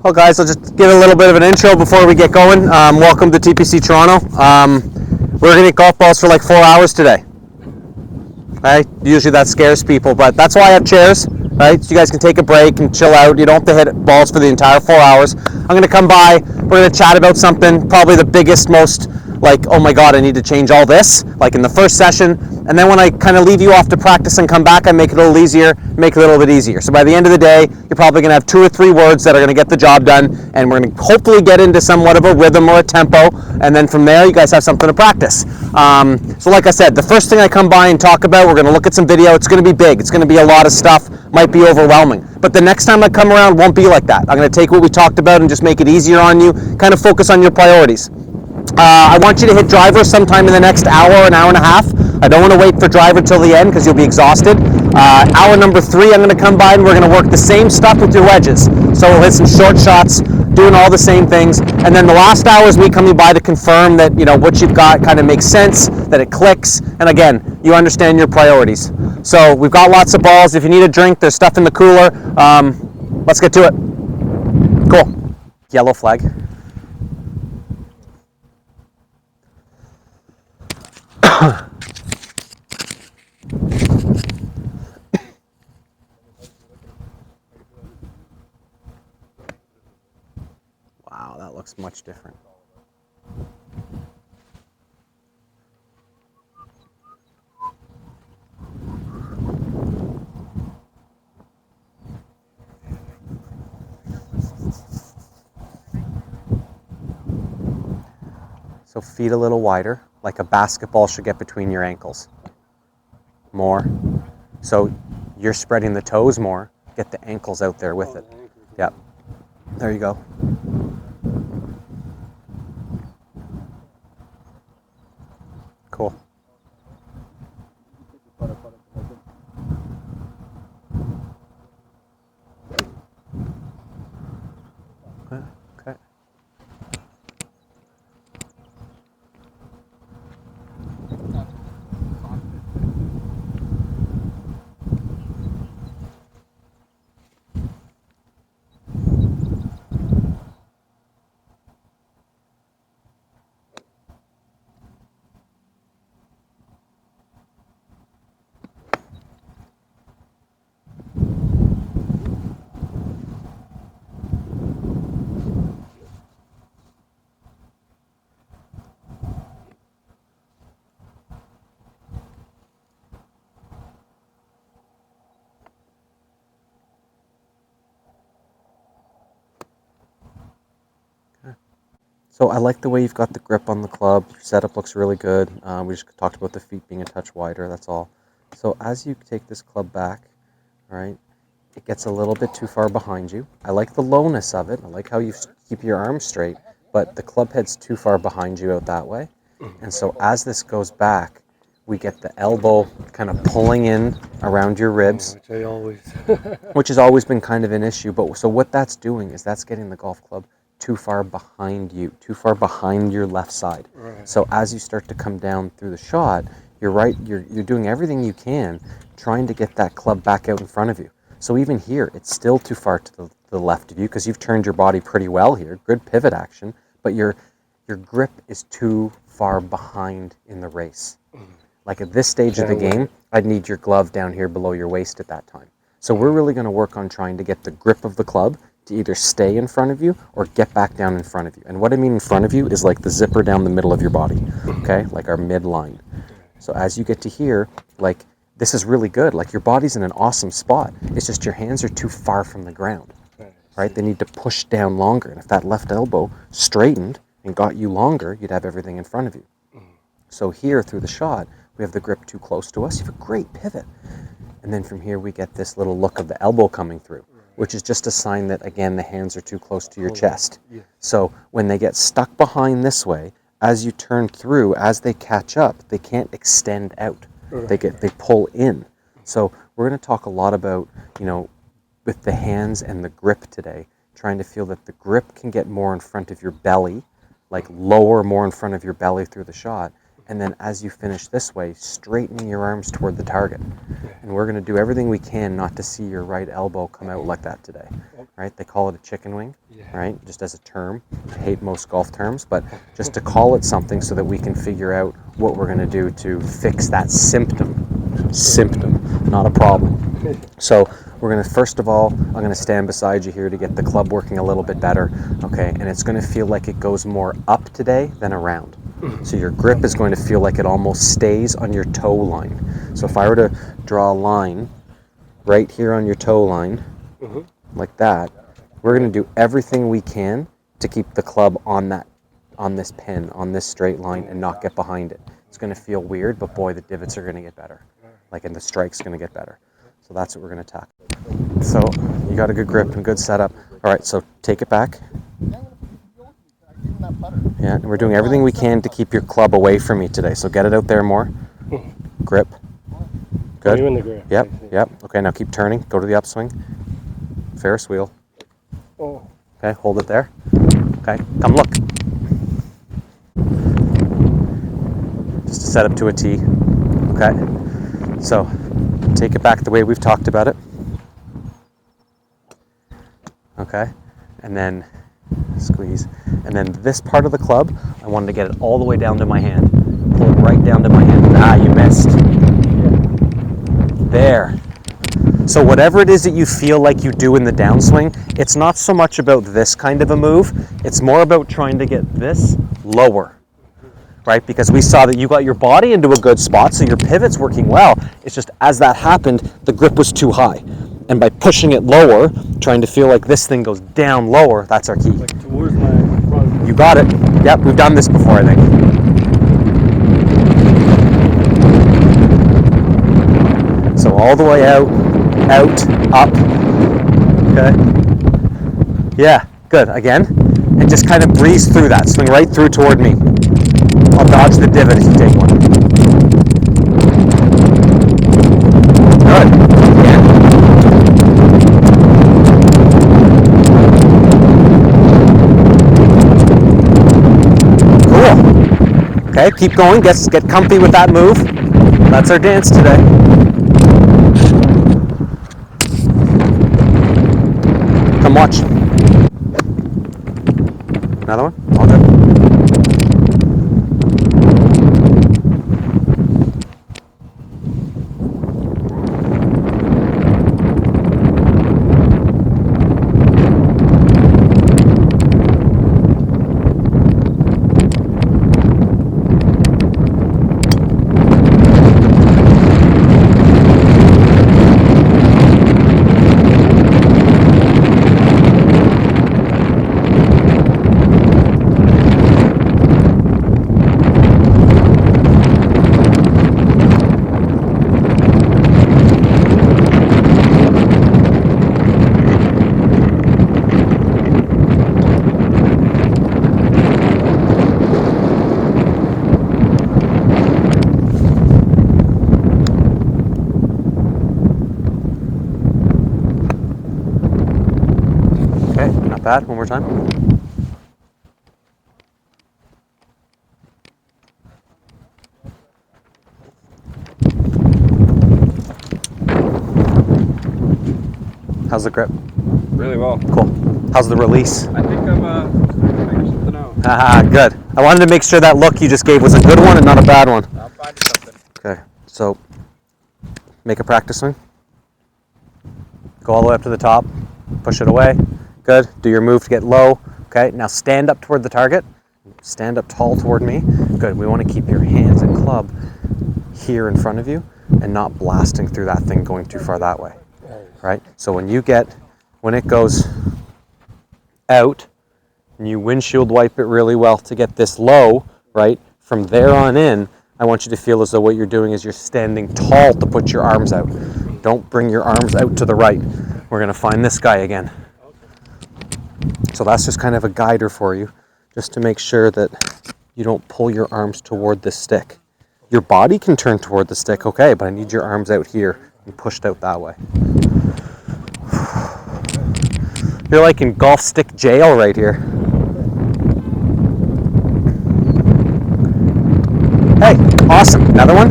Well guys, I'll just give a little bit of an intro before we get going. Welcome to TPC Toronto. We're going to eat golf balls for like 4 hours today. Right? Usually that scares people, but that's why I have chairs, right? So you guys can take a break and chill out. You don't have to hit balls for the entire 4 hours. I'm going to come by, we're going to chat about something, probably the biggest, most like, oh my God, I need to change all this, like in the first session. And then when I kind of leave you off to practice and come back, I make it a little easier, make it a little bit easier. So by the end of the day, you're probably going to have 2 or 3 words that are going to get the job done, and we're going to hopefully get into somewhat of a rhythm or a tempo, and then from there, you guys have something to practice. So like I said, the first thing I come by and talk about, we're going to look at some video. It's going to be big. It's going to be a lot of stuff, might be overwhelming. But the next time I come around, won't be like that. I'm going to take what we talked about and just make it easier on you, kind of focus on your priorities. I want you to hit driver sometime in the next hour, an hour and a half. I don't want to wait for driver till the end because you'll be exhausted. Hour number 3, I'm going to come by and we're going to work the same stuff with your wedges. So we'll hit some short shots, doing all the same things. And then the last hour is me coming by to confirm that, you know, what you've got kind of makes sense, that it clicks. And again, you understand your priorities. So we've got lots of balls. If you need a drink, there's stuff in the cooler. Let's get to it. Cool. Yellow flag. Wow, that looks much different. So feet a little wider, like a basketball should get between your ankles. More. So you're spreading the toes more, get the ankles out there with it. Yep. There you go. Cool. Okay. So I like the way you've got the grip on the club. Your setup looks really good. We just talked about the feet being a touch wider, that's all. So as you take this club back, all right, it gets a little bit too far behind you. I like the lowness of it. I like how you keep your arms straight, but the club head's too far behind you out that way. And so as this goes back, we get the elbow kind of pulling in around your ribs, which has always been kind of an issue. But so what that's doing is that's getting the golf club too far behind you, too far behind your left side. Right. So as you start to come down through the shot, you're doing everything you can, trying to get that club back out in front of you. So even here, it's still too far to the left of you because you've turned your body pretty well here, good pivot action, but your grip is too far behind in the race. Like at this stage of the game, I'd need your glove down here below your waist at that time. So we're really going to work on trying to get the grip of the club to either stay in front of you or get back down in front of you. And what I mean in front of you is like the zipper down the middle of your body, okay? Like our midline. So as you get to here, like this is really good. Like your body's in an awesome spot. It's just your hands are too far from the ground, right? They need to push down longer. And if that left elbow straightened and got you longer, you'd have everything in front of you. So here through the shot, we have the grip too close to us. You have a great pivot. And then from here, we get this little look of the elbow coming through, which is just a sign that, again, the hands are too close to your chest. Yeah. So when they get stuck behind this way, as you turn through, as they catch up, they can't extend out. Right. They pull in. So we're going to talk a lot about, you know, with the hands and the grip today, trying to feel that the grip can get more in front of your belly, like lower more in front of your belly through the shot, And then as you finish this way, straightening your arms toward the target. And we're going to do everything we can not to see your right elbow come out like that today, right? They call it a chicken wing, right? Just as a term. I hate most golf terms, but just to call it something so that we can figure out what we're going to do to fix that symptom, not a problem. So we're going to, first of all, I'm going to stand beside you here to get the club working a little bit better, okay? And it's going to feel like it goes more up today than around. So your grip is going to feel like it almost stays on your toe line. So if I were to draw a line right here on your toe line, like that, we're going to do everything we can to keep the club on this pin, on this straight line, and not get behind it. It's going to feel weird, but boy, the divots are going to get better. And the strike's going to get better. So that's what we're going to tackle. So you got a good grip and good setup. All right, so take it back. Yeah, and we're doing everything we can to keep your club away from me today. So get it out there more. Grip. Good. You in the grip. Yep. Okay, now keep turning. Go to the upswing. Ferris wheel. Okay, hold it there. Okay, come look. Just to set up to a T. Okay. So take it back the way we've talked about it. Okay, and then squeeze. And then this part of the club, I wanted to get it all the way down to my hand. Pull it right down to my hand. Ah, you missed. There. So whatever it is that you feel like you do in the downswing, it's not so much about this kind of a move. It's more about trying to get this lower. Right? Because we saw that you got your body into a good spot, so your pivot's working well. It's just as that happened, the grip was too high. And by pushing it lower, trying to feel like this thing goes down lower, that's our key. Like towards my front. You got it. Yep, we've done this before, I think. So all the way out, up. Okay. Yeah, good. Again. And just kind of breeze through that. Swing right through toward me. I'll dodge the divot if you take one. Good. Yeah. Cool. Okay, keep going. Get comfy with that move. That's our dance today. Come watch. Another one? All good. Bad. One more time. How's the grip? Really well. Cool. How's the release? I think I'm figuring something out. Haha, good. I wanted to make sure that look you just gave was a good one and not a bad one. I'll find you something. Okay, so make a practice swing. Go all the way up to the top. Push it away. Good. Do your move to get low. Okay, now stand up toward the target. Stand up tall toward me. Good. We want to keep your hands and club here in front of you and not blasting through that thing going too far that way. Right? So when it goes out, and you windshield wipe it really well to get this low, right? From there on in, I want you to feel as though what you're doing is you're standing tall to put your arms out. Don't bring your arms out to the right. We're going to find this guy again. So that's just kind of a guider for you, just to make sure that you don't pull your arms toward the stick. Your body can turn toward the stick, okay, but I need your arms out here and pushed out that way. You're like in golf stick jail right here. Hey, Awesome. Another one.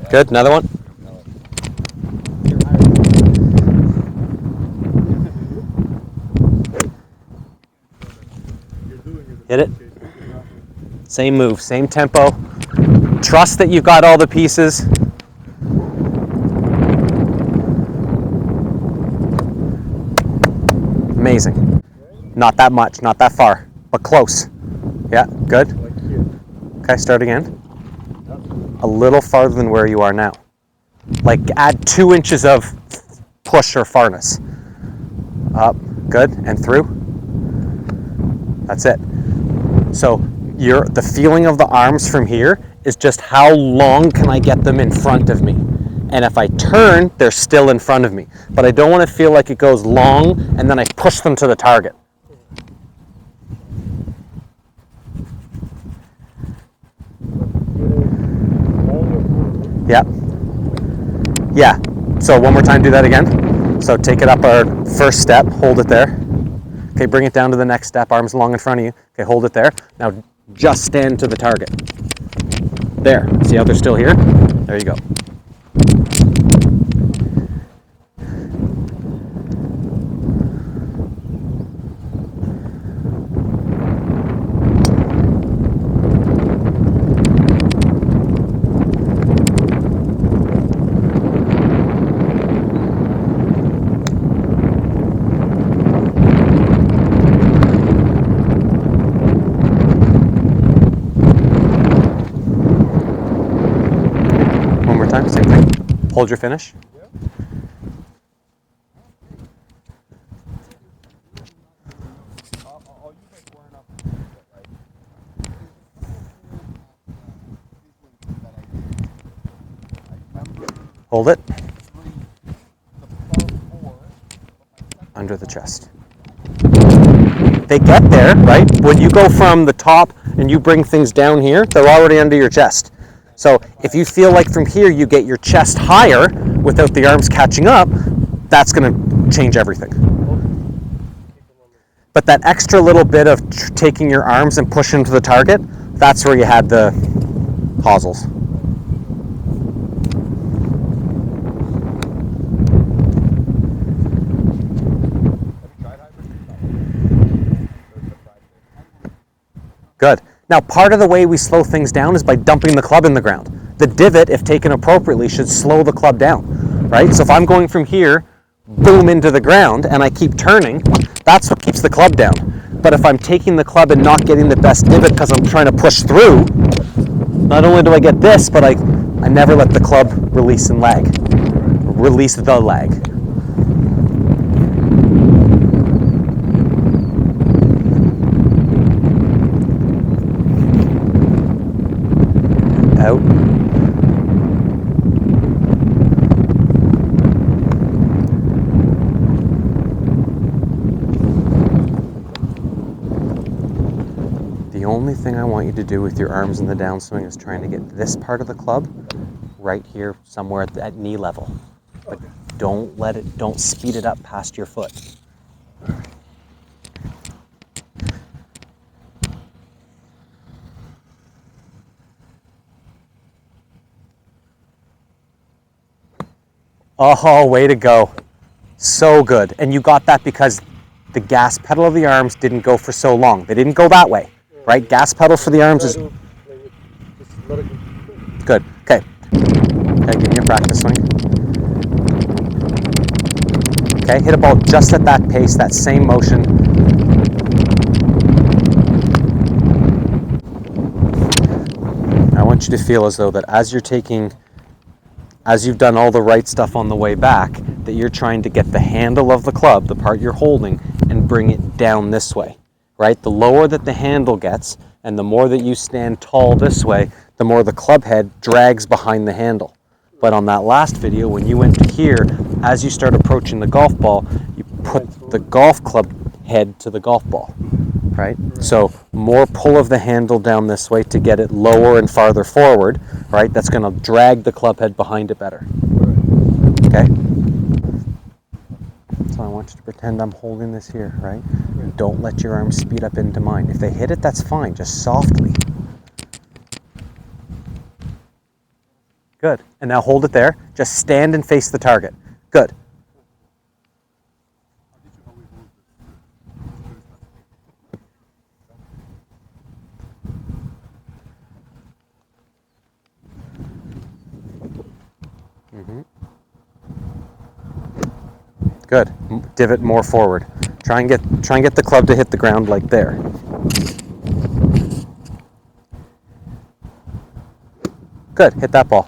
Good. Another one. Hit it. Same move, same tempo. Trust that you've got all the pieces. Amazing. Not that much, not that far, but close. Yeah, good. Okay, start again. A little farther than where you are now. Like add 2 inches of push or farness. Up, good, and through. That's it. So the feeling of the arms from here is just how long can I get them in front of me. And if I turn, they're still in front of me. But I don't want to feel like it goes long and then I push them to the target. Yeah. Yeah. So one more time, do that again. So take it up our first step, hold it there. Okay, bring it down to the next step, arms long in front of you. Okay, hold it there. Now just stand to the target. There. See how they're still here? There you go. Same thing. Hold your finish. Hold it. Under the chest. They get there, right? When you go from the top and you bring things down here, they're already under your chest. So if you feel like from here you get your chest higher without the arms catching up, that's going to change everything. But that extra little bit of taking your arms and pushing to the target, that's where you had the hosels. Good. Now, part of the way we slow things down is by dumping the club in the ground. The divot, if taken appropriately, should slow the club down, right? So if I'm going from here, boom, into the ground, and I keep turning, that's what keeps the club down. But if I'm taking the club and not getting the best divot because I'm trying to push through, not only do I get this, but I never let the club release and lag. Release the lag. Out. The only thing I want you to do with your arms in the downswing is trying to get this part of the club right here somewhere at knee level. But don't speed it up past your foot. Oh, way to go. So good. And you got that because the gas pedal of the arms didn't go for so long. They didn't go that way, right? Gas pedal for the arms is... Good. Okay. Okay, give me a practice swing. Okay, hit a ball just at that pace, that same motion. I want you to feel as though that as you've done all the right stuff on the way back, that you're trying to get the handle of the club, the part you're holding, and bring it down this way, right? The lower that the handle gets, and the more that you stand tall this way, the more the club head drags behind the handle. But on that last video, when you went to here, as you start approaching the golf ball, you put the golf club head to the golf ball, right? So more pull of the handle down this way to get it lower and farther forward, right? That's going to drag the club head behind it better. Okay? So I want you to pretend I'm holding this here, right? And don't let your arms speed up into mine. If they hit it, that's fine, just softly. Good. And now hold it there. Just stand and face the target. Good. Good. Divot more forward. Try and get the club to hit the ground like there. Good. Hit that ball.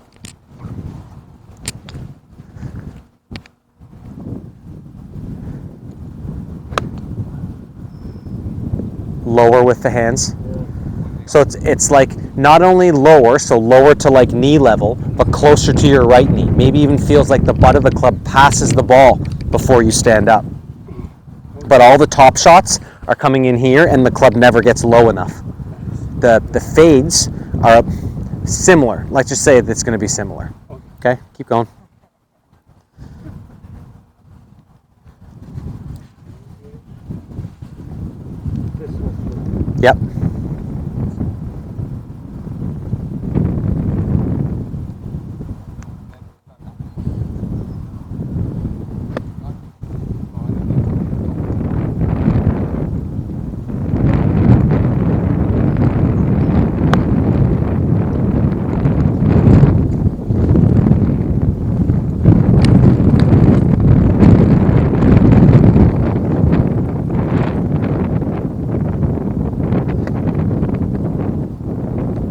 Lower with the hands. So it's like not only lower, so lower to like knee level, but closer to your right knee. Maybe even feels like the butt of the club passes the ball before you stand up. But all the top shots are coming in here and the club never gets low enough. The fades are similar. Let's just say it's going to be similar. Okay, keep going. Yep.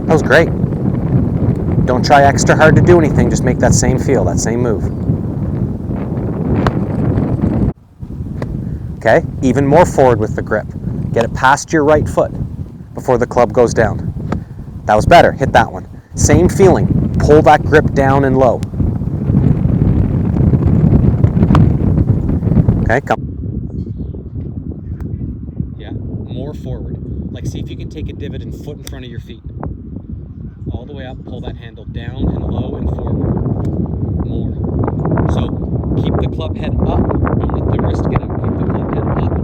That was great. Don't try extra hard to do anything, just make that same feel, that same move. Okay, even more forward with the grip. Get it past your right foot before the club goes down. That was better, hit that one. Same feeling, pull that grip down and low. Okay, come. Yeah, more forward. Like see if you can take a divot and foot in front of your feet. All the way up, pull that handle down and low and forward. More. So keep the club head up. Don't let the wrist get up. Keep the club head up